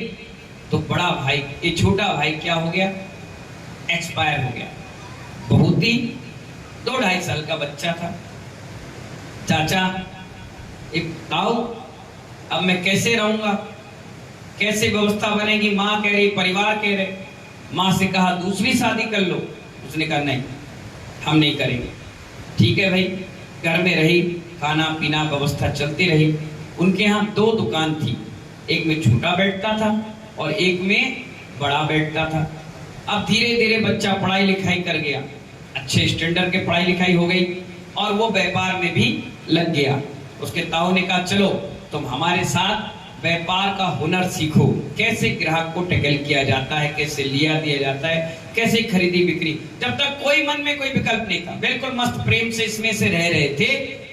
तो बड़ा भाई, ये छोटा भाई क्या हो गया? एक्सपायर हो गया। बहुत ही 2-2.5 साल का बच्चा था। चाचा एक ताऊ, अब मैं कैसे रहूंगा, कैसे व्यवस्था बनेगी? माँ कह रही, परिवार कह रहे। माँ से कहा दूसरी शादी कर लो, उसने कहा नहीं हम नहीं करेंगे। ठीक है भाई, घर में रही, खाना पीना व्यवस्था चलती रही। उनके यहाँ 2 दुकान थी, एक में छोटा बैठता था और एक में बड़ा बैठता था। अब धीरे धीरे बच्चा पढ़ाई लिखाई कर गया, अच्छे स्टैंडर्ड के पढ़ाई लिखाई हो गई और वो व्यापार में भी लग गया। उसके ताऊ ने कहा चलो तुम हमारे साथ व्यापार का हुनर सीखो, कैसे ग्राहक को टैकल किया जाता है, कैसे लिया दिया जाता है, कैसे खरीदी बिक्री। जब तक कोई मन में कोई विकल्प नहीं था, बिल्कुल मस्त प्रेम से इसमें से रह रहे थे।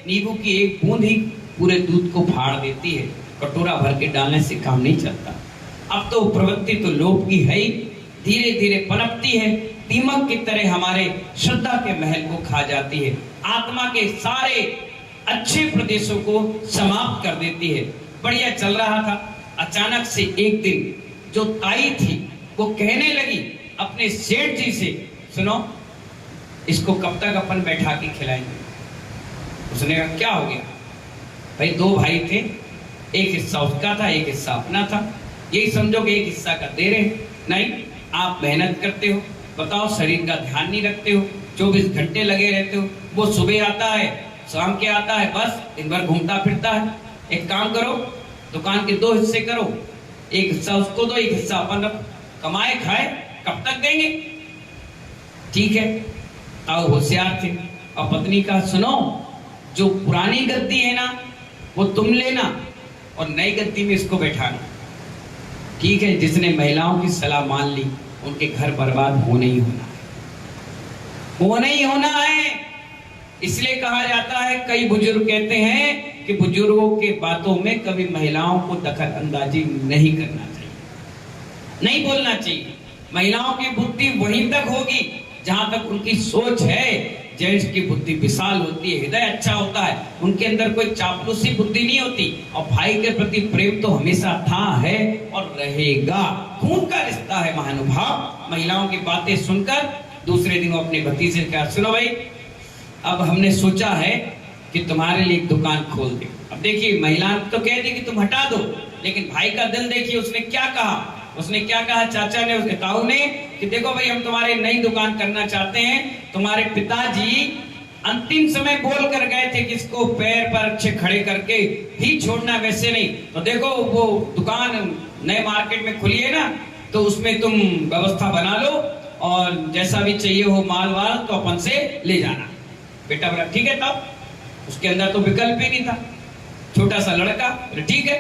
नींबू की एक बूंद ही पूरे दूध को फाड़ देती है, कटोरा भर के डालने से काम नहीं चलता। अब तो प्रवृत्ति तो लोभ की है ही, धीरे धीरे पनपती है, दीमक की तरह हमारे श्रद्धा के महल को खा जाती है, आत्मा के सारे अच्छे प्रदेशों को समाप्त कर देती है। बढ़िया चल रहा था, अचानक से एक दिन जो ताई थी वो कहने लगी अपने सेठ जी से, सुनो इसको कब तक अपन बैठा के खिलाएंगे? उसने कहा क्या हो गया? भाई 2 भाई थे, एक हिस्सा उसका था, एक हिस्सा अपना था। यही समझो कि एक हिस्सा का दे रहे। नहीं, आप मेहनत करते हो, बताओ शरीर का ध्यान नहीं रखते हो, 24 घंटे लगे रहते हो। वो सुबह आता है, शाम के आता है, बस दिन भर घूमता फिरता है। एक काम करो, दुकान के 2 हिस्से करो, एक हिस्सा उसको दो, एक हिस्सा अपन रखो, कमाए खाए, कब तक देंगे? ठीक है, ताऊ होशियार थे और पत्नी का सुनो, जो पुरानी गद्दी है ना वो तुम लेना और नई गद्दी में इसको बैठाना। ठीक है, जिसने महिलाओं की सलाह मान ली उनके घर बर्बाद होने ही होना है, होने ही होना है। इसलिए कहा जाता है, कई बुजुर्ग कहते हैं कि बुजुर्गों के बातों में कभी महिलाओं को दखल अंदाजी नहीं करना चाहिए, नहीं बोलना चाहिए। महिलाओं की बुद्धि वहीं तक होगी जहां तक उनकी सोच है। जेंट्स की बुद्धि विशाल होती है, हृदय अच्छा होता है, उनके अंदर कोई चापलूसी बुद्धि नहीं होती और भाई के प्रति प्रेम तो हमेशा था, है और रहेगा। खून का रिश्ता है महानुभाव। महिलाओं की बातें सुनकर दूसरे दिन वो अपने भतीजे से कहा, सुनो भाई अब हमने सोचा है कि तुम्हारे लिए एक दुकान खोल दे। अब देखिए, महिला तो कह दी कि तुम हटा दो, लेकिन भाई का दिल देखिए, उसने क्या कहा? उसने क्या कहा चाचा ने, उसके ताऊ ने, कि देखो भाई हम तुम्हारे नई दुकान करना चाहते हैं। तुम्हारे पिताजी अंतिम समय बोल कर गए थे कि इसको पैर पर अच्छे खड़े करके ही छोड़ना, वैसे नहीं। तो देखो वो दुकान नए मार्केट में खुली है ना, तो उसमें तुम व्यवस्था बना लो और जैसा भी चाहिए हो माल वाल तो अपन से ले जाना। बेटा बोला ठीक है। तब उसके अंदर तो विकल्प ही नहीं था, छोटा सा लड़का, ठीक है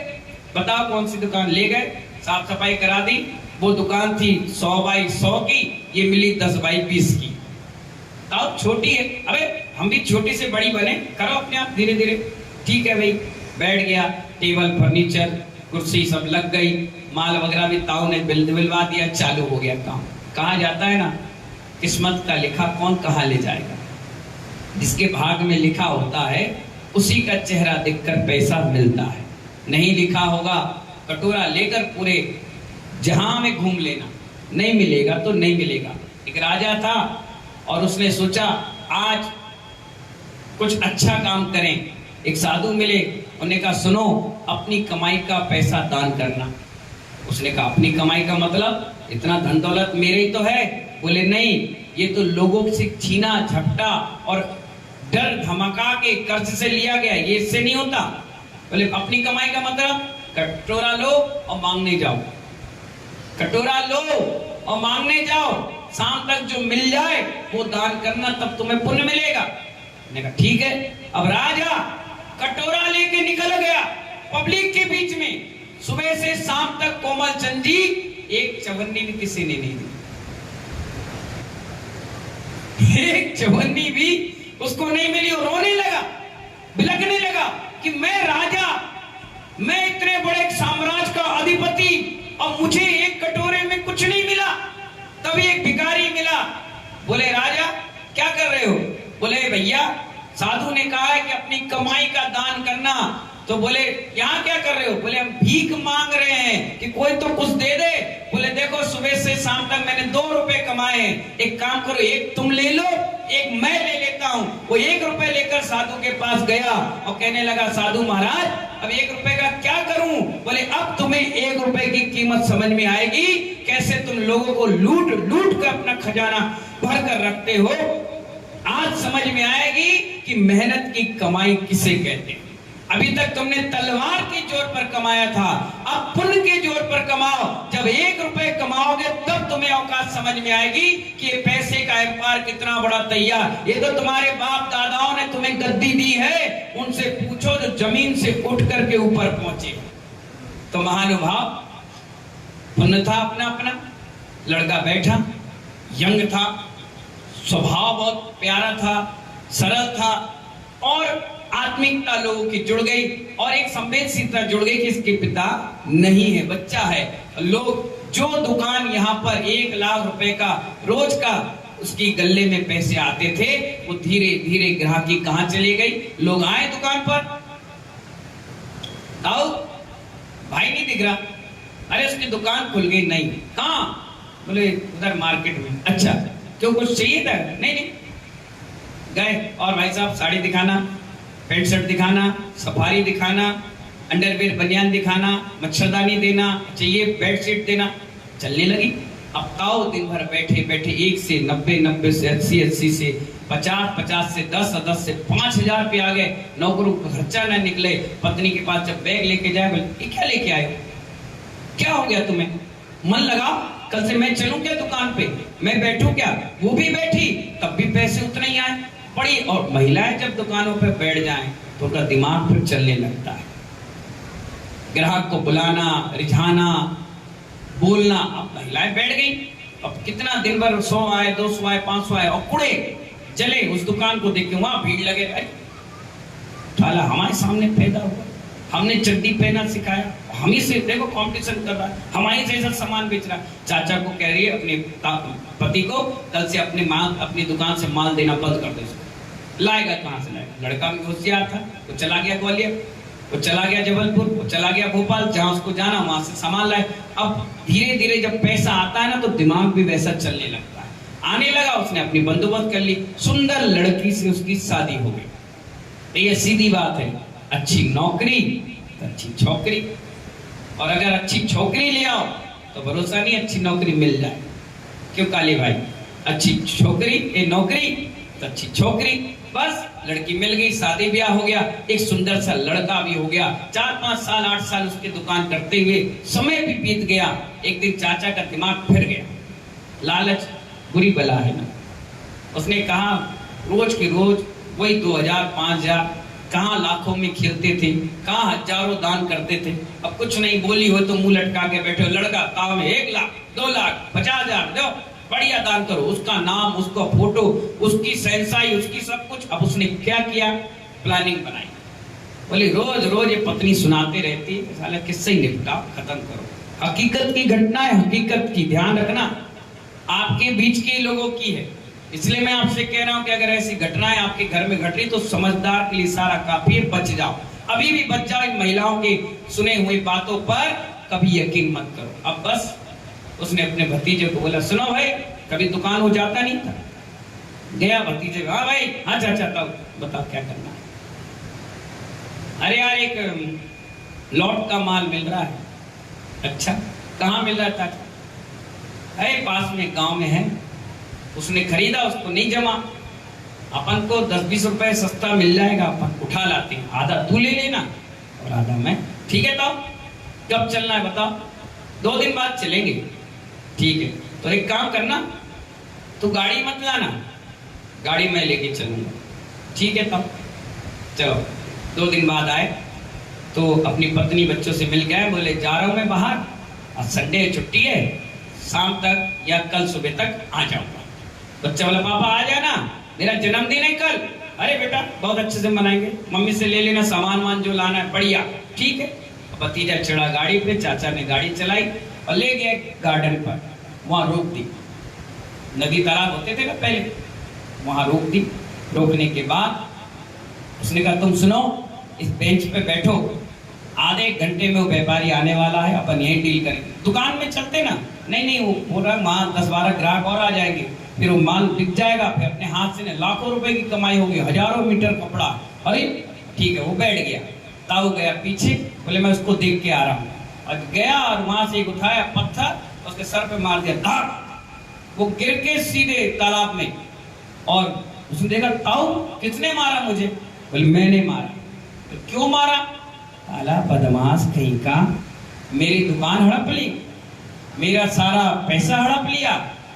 बताओ कौन सी दुकान। ले गए, साफ सफाई करा दी। वो दुकान थी 100 बाई 100 की, ये मिली 10 बाई 20 की। अब छोटी है, अरे हम भी छोटी से बड़ी बने, करो अपने आप धीरे धीरे। ठीक है भाई, बैठ गया, टेबल फर्नीचर कुर्सी सब लग गई, माल वगैरह भी ताऊ ने बिलवा दिया, चालू हो गया काम। कहा जाता है ना, किस्मत का लिखा कौन कहाँ ले जाएगा। जिसके भाग में लिखा होता है उसी का चेहरा देखकर पैसा मिलता है। नहीं लिखा होगा, कटोरा लेकर पूरे जहां में घूम लेना, नहीं मिलेगा तो नहीं मिलेगा। एक राजा था और उसने सोचा आज कुछ अच्छा काम करें। एक साधु मिले, उन्होंने कहा सुनो अपनी कमाई का पैसा दान करना। उसने कहा अपनी कमाई का मतलब इतना धन दौलत मेरे ही तो है। बोले नहीं, ये तो लोगों से छीना झपटा और डर धमका के कर्ज से लिया गया, ये इससे नहीं होता। बोले अपनी कमाई का मतलब कटोरा लो और मांगने जाओ, कटोरा लो और मांगने जाओ, शाम तक जो मिल जाए वो दान करना, तब तुम्हें पुण्य मिलेगा। मैंने कहा ठीक है। अब राजा कटोरा लेके निकल गया पब्लिक के बीच में। सुबह से शाम तक कोमल चंद जी एक चवन्नी भी किसी ने नहीं दी, एक चवन्नी भी उसको नहीं मिली। और रोने लगा, बिलखने लगा कि मैं राजा, मैं इतने बड़े साम्राज्य का अधिपति, और मुझे एक कटोरे में कुछ नहीं मिला। तभी एक भिखारी मिला। बोले राजा क्या कर रहे हो? बोले भैया साधु ने कहा है कि अपनी कमाई का दान करना। तो बोले यहाँ क्या कर रहे हो? बोले हम भीख मांग रहे हैं कि कोई तो कुछ दे दे। बोले देखो सुबह से शाम तक मैंने 2 रुपए कमाए हैं, एक काम करो, एक तुम ले लो, एक मैं ले लेता हूँ। वो 1 रुपए लेकर साधु के पास गया और कहने लगा साधु महाराज अब 1 रुपए का क्या करूं? बोले अब तुम्हें 1 रुपए की कीमत समझ में आएगी, कैसे तुम लोगों को लूट लूट कर अपना खजाना भर कर रखते हो। आज समझ में आएगी कि मेहनत की कमाई किसे कहते हैं। अभी तक तुमने तलवार के जोर पर कमाया था, अब पुण्य के जोर पर कमाओ। जब 1 रुपए कमाओगे तब तुम्हें औकात समझ में आएगी कि ये पैसे का व्यापार कितना बड़ा तैयार। ये तो तुम्हारे बाप दादाओं ने तुम्हें गद्दी दी है, उनसे पूछो जो जमीन से उठ करके ऊपर पहुंचे। तो महानुभाव पुण्य था अपना अपना। लड़का बैठा, यंग था, स्वभाव बहुत प्यारा था, सरल था, और आत्मिकता लोगों की जुड़ गई और एक संवेदनशीलता जुड़ गई कि इसके पिता नहीं है, बच्चा है। लोग जो दुकान यहाँ पर 1 लाख रुपए का रोज का उसकी गले में पैसे आते थे, वो धीरे धीरे ग्राहकी कहाँ चली गई। लोग आए दुकान पर, आओ भाई नहीं दिख रहा, अरे उसकी दुकान खुल गई, नहीं कहाँ? बोले उधर मार्केट में। अच्छा क्यों कुछ चाहिए था? नहीं नहीं। गए और भाई साहब साड़ी दिखाना, पैंट शर्ट दिखाना, सफारी दिखाना, अंडरवेयर बनियान दिखाना, मच्छरदानी देना, चाहिए बेडशीट देना, चलने लगी। अब आओ दिन भर बैठे बैठे 1 से 90, 90 से 80, 80 से 50, 50 से 10, 10 से 5,000 पे आ गए। नौकरों का खर्चा ना निकले। पत्नी के पास जब बैग लेके जाए, बोले ये क्या लेके आए, क्या हो गया तुम्हें? मन लगाओ, कल से मैं चलूं क्या दुकान पे, मैं बैठूं क्या? वो भी बैठी, तब भी पैसे उतने ही आए। पड़ी। और महिलाएं जब दुकानों पे बैठ जाएं तो उनका दिमाग फिर चलने लगता है, ग्राहक को बुलाना, रिझाना, बोलना। अब महिलाएं बैठ गई, अब कितना दिन भर 100 आए, 200 आए, 500 आए, और कुड़े चले उस दुकान को देख के, वहां भीड़ लगे। साला हमारे सामने पैदा हुआ, हमने चड्डी पहना सिखाया, हम ही से देखो कंपटीशन कर रहा है, हमारे जैसा सामान बेच रहा है। चाचा को कह रही है अपने पति को, कल से अपनी दुकान से माल देना बंद कर दो। लाएगा कहां से लाएगा? लड़का भी होशियार था, वो चला गया ग्वालियर, वो चला गया जबलपुर, वो चला गया भोपाल, जहां उसको जाना वहां से सामान लाए। अब धीरे धीरे जब पैसा आता है ना तो दिमाग भी वैसा चलने लगता है। आने लगा, उसने अपनी बंदोबस्त कर ली, सुंदर लड़की से उसकी शादी हो गई। ये सीधी बात है, अच्छी नौकरी तो अच्छी छोकरी, और अगर अच्छी छोकरी ले आओ तो भरोसा नहीं अच्छी नौकरी मिल जाए। क्यों काली भाई? अच्छी छोकरी नौकरी तो अच्छी छोकरी, बस लड़की मिल गई, शादी ब्याह हो गया, एक सुंदर सा लड़का भी हो गया। 4-5 साल 8 साल उसकी दुकान करते हुए समय भी बीत गया। एक दिन चाचा का दिमाग फिर गया, लालच बुरी बला है ना। उसने कहा रोज के रोज वही 2,000 5,000, कहाँ लाखों में खेलते थे, कहाँ हजारों दान करते थे। अब कुछ नहीं बोली हो तो मुंह लटका के बैठे हो, लड़का ताव में 1 लाख 2 लाख 50,000 दो, बढ़िया दान करो, उसका नाम, उसका फोटो, उसकी सेंसाई, उसकी सब कुछ। अब उसने क्या किया, प्लानिंग बनाई। बोले रोज रोज ये पत्नी सुनाते रहती है, साला किससे ही निपटाओ, खत्म करो। हकीकत की घटना है, हकीकत की, ध्यान रखना, आपके बीच के लोगों की है। इसलिए मैं आपसे कह रहा हूं कि अगर ऐसी घटनाएं आपके घर में घट रही तो समझदार के लिए सारा काफी है, बच जाओ, अभी भी बच जाओ। इन महिलाओं के सुने हुए बातों पर कभी यकीन मत करो। अब बस उसने अपने भतीजे को बोला, सुनो भाई, कभी दुकान हो जाता नहीं था। गया भतीजे, हाँ भाई, हाँ चाचा, बताओ क्या करना है? अरे यार एक लॉट का माल मिल रहा है। अच्छा कहाँ मिल रहा था? है पास में, गांव में है। उसने खरीदा, उसको नहीं जमा। अपन को 10-20 रुपए सस्ता मिल जाएगा, अपन उठा लाते हैं। आधा तू ले लेना और आधा मैं। ठीक है, तो कब चलना है बताओ? 2 दिन बाद चलेंगे। ठीक है, तो एक काम करना, तू गाड़ी मत लाना, गाड़ी मैं लेके चलूंगा। ठीक है, तब चलो। 2 दिन बाद आए तो अपनी पत्नी बच्चों से मिल गए। बोले जा रहा हूं मैं बाहर, आज संडे छुट्टी है, शाम तक या कल सुबह तक आ जाऊंगा। बच्चा बोला पापा आ जाना, मेरा जन्मदिन है कल। अरे बेटा बहुत अच्छे से मनाएंगे, मम्मी से ले लेना सामान वान जो लाना है, बढ़िया। ठीक है, भतीजा चढ़ा गाड़ी पे, चाचा ने गाड़ी चलाई और ले गए गार्डन पर। वहां रोक दी, नदी तालाब होते थे ना पहले, वहां रोक दी। रोकने के बाद उसने कहा तुम सुनो, इस बेंच पे बैठो, आधे घंटे में वो व्यापारी आने वाला है, अपन यही डील करेंगे। दुकान में चलते ना, नहीं वो बोल रहा माल 10-12 ग्राहक और आ जाएंगे, फिर वो माल बिक जाएगा, फिर अपने हाथ से लाखों रुपए की कमाई होगी, हजारों मीटर कपड़ा। अरे ठीक है, वो बैठ गया। ताऊ गया पीछे, बोले मैं उसको देख के आ रहा हूँ। और गया और वहां से एक उठाया पत्थर, उसके सर पे मार दिया, धाक। वो गिर के सीधे तालाब में। और उसने देखा ताऊ किसने मारा मुझे? बोले मैंने मारा। तो क्यों मारा? काला बदमाश कहीं का, मेरी दुकान हड़प ली, मेरा सारा पैसा हड़प लिया,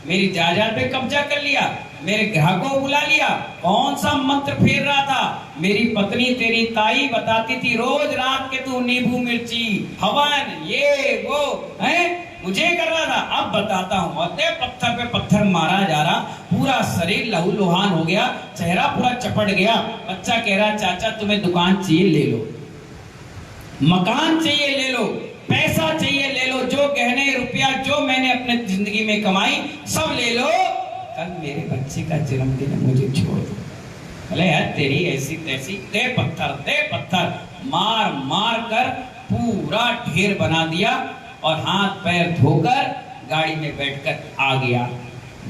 मेरी जायदाद पे कब्जा कर लिया, मेरे ग्राहकों को बुला लिया। कौन सा मंत्र फेर रहा था? मेरी पत्नी तेरी ताई बताती थी रोज रात के तू नींबू मिर्ची हवन ये वो है मुझे कर रहा था। अब बताता हूँ। और पत्थर पे पत्थर मारा जा रहा, पूरा शरीर लहूलुहान हो गया, चेहरा पूरा चपट गया। बच्चा कह रहा चाचा तुम्हें दुकान चाहिए ले लो, मकान चाहिए ले लो, पैसा चाहिए ले लो, जो गहने रुपया जो मैंने अपने जिंदगी में कमाई सब ले लो, कल मेरे बच्चे का जन्मदिन है, मुझे छोड़ दो। बोले यार तेरी ऐसी तैसी, दे पत्थर। मार मार कर पूरा ढेर बना दिया और हाथ पैर धोकर गाड़ी में बैठकर आ गया।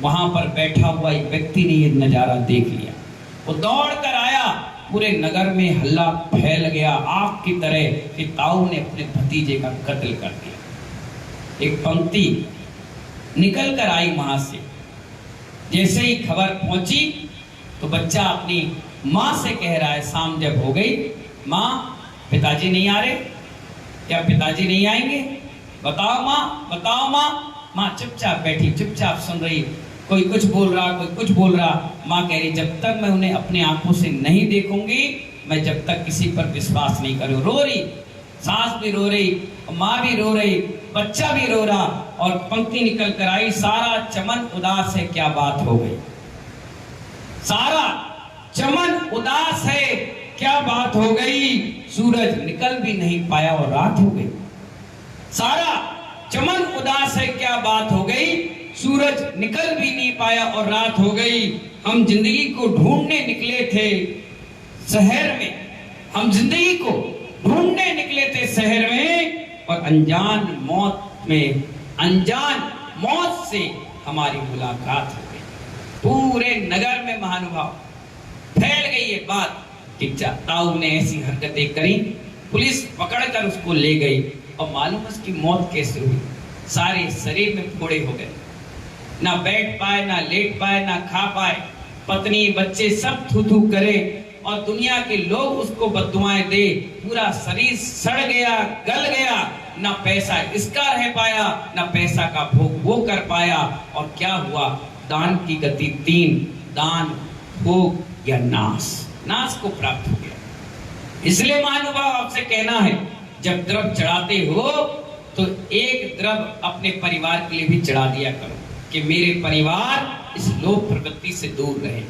वहां पर बैठा हुआ एक व्यक्ति ने ये नजारा देख लिया, वो दौड़ कर आया। पूरे नगर में हल्ला फैल गया आग की तरह कि ताऊ ने अपने भतीजे का कत्ल कर दिया। एक पंक्ति निकल कर आई वहां से। जैसे ही खबर पहुंची तो बच्चा अपनी माँ से कह रहा है, शाम जब हो गई, माँ पिताजी नहीं आ रहे क्या? पिताजी नहीं आएंगे? बताओ माँ, बताओ माँ। माँ चुपचाप बैठी, चुपचाप सुन रही। कोई कुछ बोल रहा, कोई कुछ बोल रहा। माँ कह रही जब तक मैं उन्हें अपनी आंखों से नहीं देखूंगी, मैं जब तक किसी पर विश्वास नहीं करूं। रो रही, सास भी रो रही, माँ भी रो रही, बच्चा भी रो रहा। और पंक्ति निकल कर आई, सारा चमन उदास है क्या बात हो गई, सारा चमन उदास है क्या बात हो गई, सूरज निकल भी नहीं पाया और रात हो गई। सारा चमन उदास है क्या बात हो गई, सूरज निकल भी नहीं पाया और रात हो गई। हम जिंदगी को ढूंढने निकले थे शहर में, हम जिंदगी को ढूंढने निकले थे शहर में, और अनजान मौत से हमारी मुलाकात हो गई। पूरे नगर में महानुभाव फैल गई ये बात कि ताऊ ने ऐसी हरकतें करी। पुलिस पकड़कर उसको ले गई और मालूम उसकी मौत कैसे हुई? सारे शरीर में फोड़े हो गए, ना बैठ पाए, ना लेट पाए, ना खा पाए। पत्नी बच्चे सब थू थू करे और दुनिया के लोग उसको बद्दुआएं दे। पूरा शरीर सड़ गया, गल गया, ना पैसा इसका रह पाया, ना पैसा का भोग वो कर पाया। और क्या हुआ? दान की गति 3, दान, भोग या नाश को प्राप्त हो गया। इसलिए महानुभाव आपसे कहना है, जब द्रव्य चढ़ाते हो तो एक द्रव्य अपने परिवार के लिए भी चढ़ा दिया करो कि मेरे परिवार इस लोभ प्रवृत्ति से दूर रहे।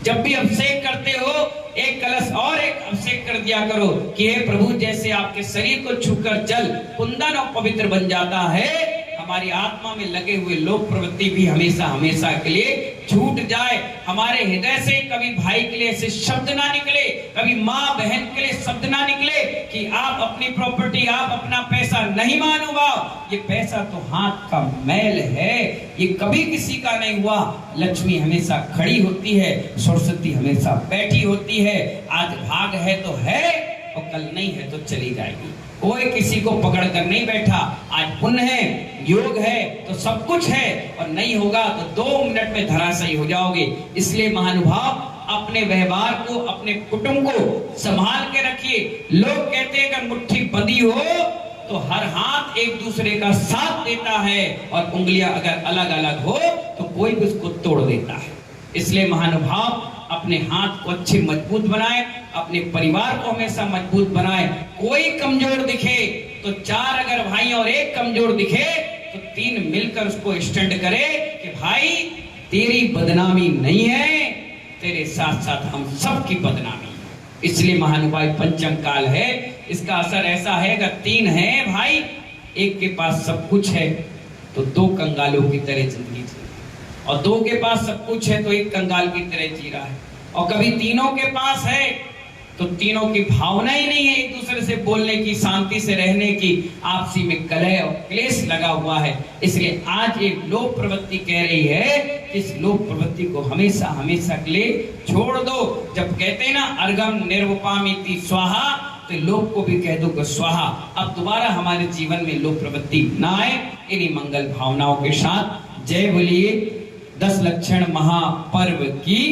जब भी अभिषेक करते हो एक कलश और एक अभिषेक कर दिया करो कि हे प्रभु, जैसे आपके शरीर को छूकर जल कुंदन और पवित्र बन जाता है, हमारी आत्मा में लगे हुए लोभ प्रवृत्ति भी हमेशा हमेशा के लिए छूट जाए। हमारे हृदय से कभी भाई के लिए ऐसे शब्द ना निकले, कभी माँ बहन के लिए शब्द ना निकले कि आप अपनी प्रॉपर्टी, आप अपना पैसा नहीं महानुभाव, ये पैसा तो हाथ का मैल है, ये कभी किसी का नहीं हुआ। लक्ष्मी हमेशा खड़ी होती है, सरस्वती हमेशा बैठी होती है। आज भाग है तो है और कल नहीं है तो चली जाएगी। कोई किसी को पकड़ कर नहीं बैठा। आज पुण्य है, योग है तो सब कुछ है, और नहीं होगा तो 2 मिनट में धराशायी हो जाओगे। इसलिए महानुभाव अपने व्यवहार को, अपने कुटुंब को संभाल के रखिए। लोग कहते हैं कि मुट्ठी बंधी हो तो हर हाथ एक दूसरे का साथ देता है, और उंगलियां अगर अलग अलग हो तो कोई भी उसको तोड़ देता है। इसलिए महानुभाव अपने हाथ को अच्छे मजबूत बनाए, अपने परिवार को हमेशा मजबूत बनाए। कोई कमजोर दिखे तो 4 अगर भाई और 1 कमजोर दिखे तो 3 मिलकर उसको स्टैंड करे कि भाई तेरी बदनामी नहीं है, तेरे साथ साथ हम सब की बदनामी। इसलिए महानुभाव पंचम काल है, इसका असर ऐसा है कि 3 है भाई, एक के पास सब कुछ है तो 2 कंगालों की तरह जिंदगी जी, और 2 के पास सब कुछ है तो 1 कंगाल की तरह जी रहा है। और कभी तीनों के पास है तो तीनों की भावना ही नहीं है एक दूसरे से बोलने की, शांति से रहने की, आपसी में कलह और क्लेश लगा हुआ है। इसलिए आज एक लोभ प्रवृत्ति कह रही है कि इस लोभ प्रवृत्ति को हमेशा हमेशा के लिए छोड़ दो। जब कहते हैं ना अर्घम निर्वपामिति स्वाहा, तो लोभ को भी कह दो कि स्वाहा। अब दोबारा हमारे जीवन में लोभ प्रवृत्ति ना आए। इन्हीं मंगल भावनाओं के साथ जय बोलिए 10 लक्षण महापर्व की